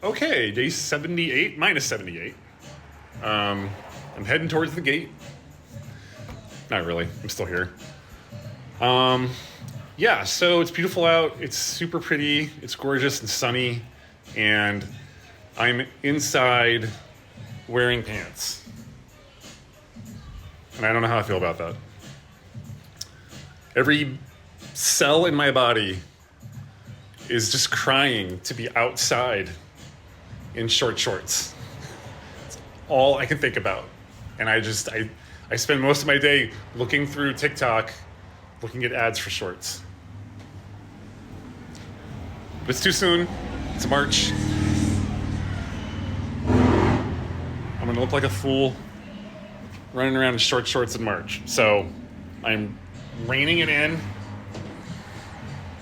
Okay, day 78, minus 78. I'm heading towards the gate. Not really, I'm still here. Yeah, so it's beautiful out. It's super pretty. It's gorgeous and sunny. And I'm inside wearing pants. And I don't know how I feel about that. Every cell in my body is just crying to be outside in short shorts. It's all I can think about. And I spend most of my day looking through TikTok, looking at ads for shorts. But it's too soon. It's March. I'm gonna look like a fool running around in short shorts in March. So I'm reining it in.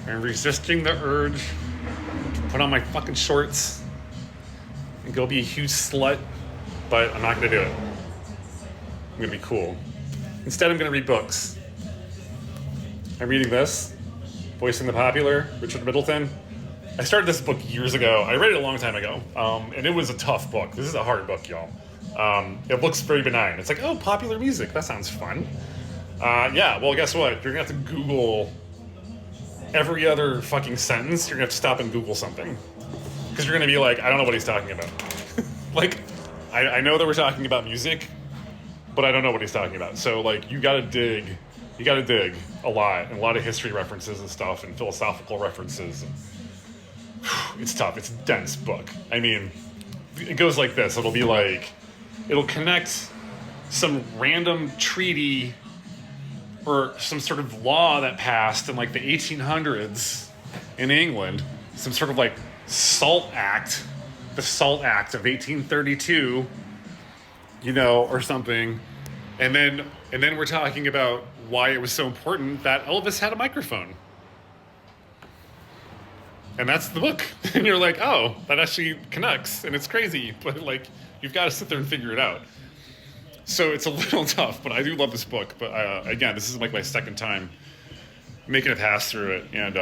I'm resisting the urge to put on my fucking shorts and go be a huge slut, but I'm not gonna do it. I'm gonna be cool. Instead, I'm gonna read books. I'm reading this, Voicing the Popular, Richard Middleton. I started this book years ago. I read it a long time ago, and it was a tough book. This is a hard book, y'all. It looks very benign. It's like, oh, popular music. That sounds fun. Yeah, well, guess what? You're gonna have to Google every other fucking sentence. You're gonna have to stop and Google something. Because you're gonna be like, I don't know what he's talking about. Like, I know that we're talking about music, but I don't know what he's talking about. So, like, you gotta dig a lot, and a lot of history references and stuff, and philosophical references. It's tough. It's a dense book. I mean, it goes like this. It'll connect some random treaty or some sort of law that passed in like the 1800s in England, some sort of like Salt Act, the Salt Act of 1832, or something. And then we're talking about why it was so important that Elvis had a microphone. And that's the book. And you're like, oh, that actually connects. And it's crazy. But, like, you've got to sit there and figure it out. So it's a little tough, but I do love this book. But, again, this is, like, my second time making it pass through it. And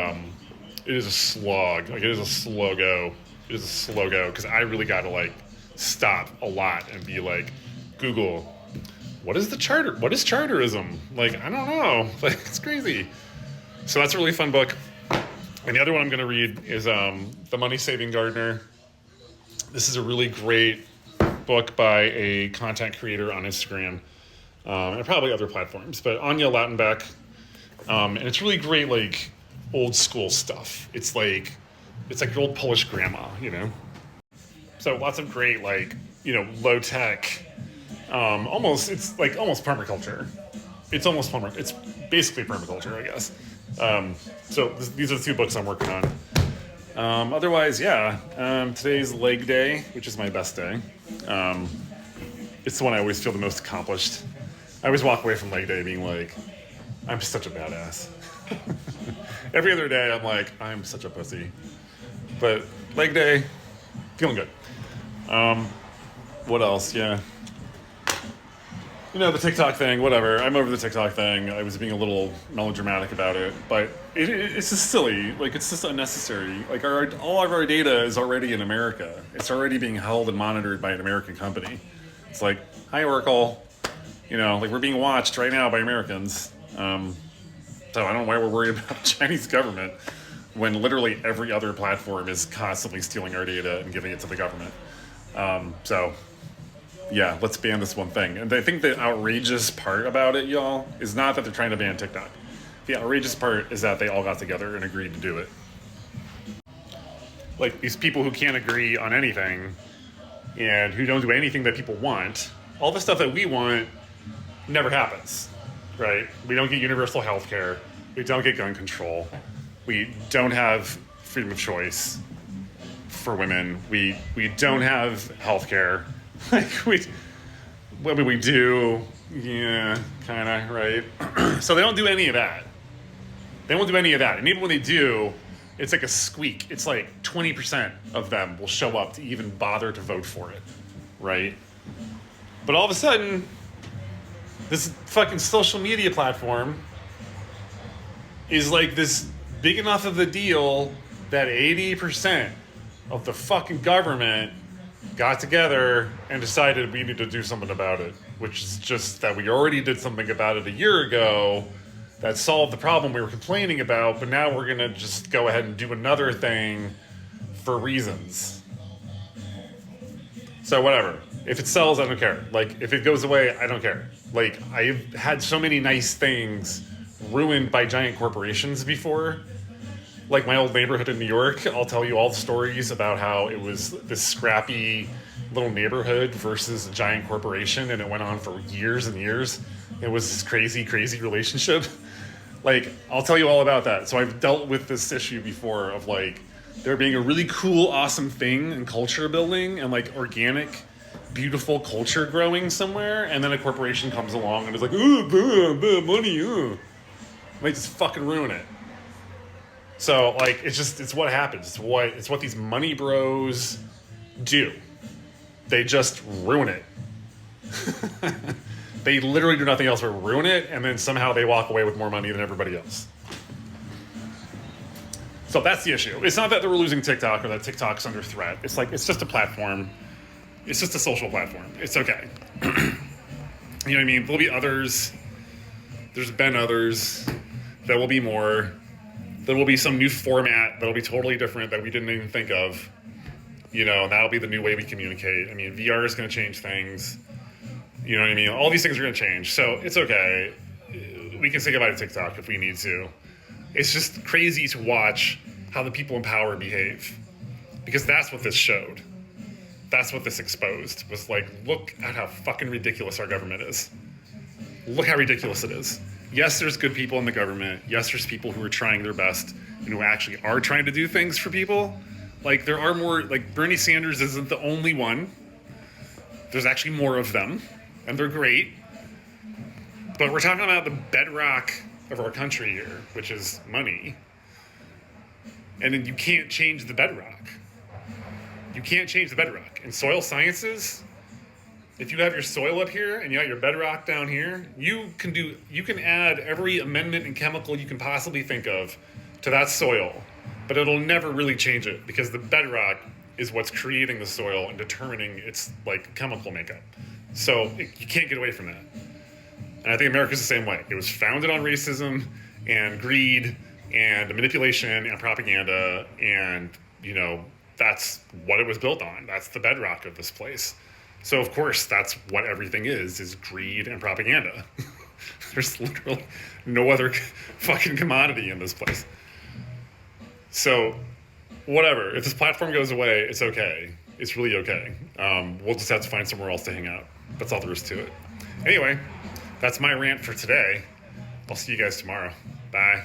it is a slog. Like, it is a slow go. It is a slow go. Because I really got to, like, stop a lot and be like, Google, what is the charter? What is charterism? Like, I don't know. Like, it's crazy. So that's a really fun book. And the other one I'm going to read is The Money Saving Gardener. This is a really great book by a content creator on Instagram and probably other platforms, but Anya Lattenbeck. And it's really great, like, old school stuff. It's like your old Polish grandma, So lots of great, like, low tech, it's almost permaculture. It's basically permaculture, I guess. So these are the two books I'm working on. Otherwise, yeah, today's leg day, which is my best day. It's the one I always feel the most accomplished. I always walk away from leg day being like, I'm such a badass. Every other day, I'm like, I'm such a pussy. But leg day, feeling good. What else? Yeah. The TikTok thing, whatever. I'm over the TikTok thing. I was being a little melodramatic about it, but it's just silly. Like, it's just unnecessary. Like, all of our data is already in America. It's already being held and monitored by an American company. It's like, hi, Oracle. Like, we're being watched right now by Americans. So I don't know why we're worried about the Chinese government when literally every other platform is constantly stealing our data and giving it to the government. Yeah, let's ban this one thing. And I think the outrageous part about it, y'all, is not that they're trying to ban TikTok. The outrageous part is that they all got together and agreed to do it. Like, these people who can't agree on anything and who don't do anything that people want, all the stuff that we want never happens, right? We don't get universal health care. We don't get gun control. We don't have freedom of choice for women. We don't have health care. Like, what we do, yeah, kind of, right? So they don't do any of that. They won't do any of that. And even when they do, it's like a squeak. It's like 20% of them will show up to even bother to vote for it, right? But all of a sudden, this fucking social media platform is like this big enough of a deal that 80% of the fucking government got together and decided we need to do something about it, which is just that we already did something about it a year ago that solved the problem we were complaining about, but now we're going to just go ahead and do another thing for reasons. So whatever. If it sells, I don't care. Like, if it goes away, I don't care. Like, I've had so many nice things ruined by giant corporations before. Like my old neighborhood in New York, I'll tell you all the stories about how it was this scrappy little neighborhood versus a giant corporation, and it went on for years and years. It was this crazy, crazy relationship. Like, I'll tell you all about that. So I've dealt with this issue before of like there being a really cool, awesome thing and culture building and like organic, beautiful culture growing somewhere, and then a corporation comes along and is like, ooh, money, ooh. They just fucking ruin it. So like it's what happens. It's what these money bros do. They just ruin it. They literally do nothing else but ruin it, and then somehow they walk away with more money than everybody else. So that's the issue. It's not that we're losing TikTok or that TikTok's under threat. It's like, it's just a platform. It's just a social platform. It's okay. You know what I mean? There'll be others. There's been others. There will be more. There will be some new format that'll be totally different that we didn't even think of. You know, that'll be the new way we communicate. I mean, VR is going to change things. You know what I mean? All these things are going to change. So it's okay. We can say goodbye to TikTok if we need to. It's just crazy to watch how the people in power behave. Because that's what this showed. That's what this exposed. Was like, look at how fucking ridiculous our government is. Look how ridiculous it is. Yes, there's good people in the government. Yes, there's people who are trying their best and who actually are trying to do things for people. Like, there are more, like, Bernie Sanders isn't the only one. There's actually more of them, and they're great. But we're talking about the bedrock of our country here, which is money. And then you can't change the bedrock. You can't change the bedrock. In soil sciences, if you have your soil up here and you got your bedrock down here, you can add every amendment and chemical you can possibly think of to that soil, but it'll never really change it because the bedrock is what's creating the soil and determining its like chemical makeup. So you can't get away from that. And I think America's the same way. It was founded on racism and greed and manipulation and propaganda, and you know, that's what it was built on. That's the bedrock of this place. So of course, that's what everything is greed and propaganda. There's literally no other fucking commodity in this place. So whatever, if this platform goes away, it's okay. It's really okay. We'll just have to find somewhere else to hang out. That's all there is to it. Anyway, that's my rant for today. I'll see you guys tomorrow. Bye.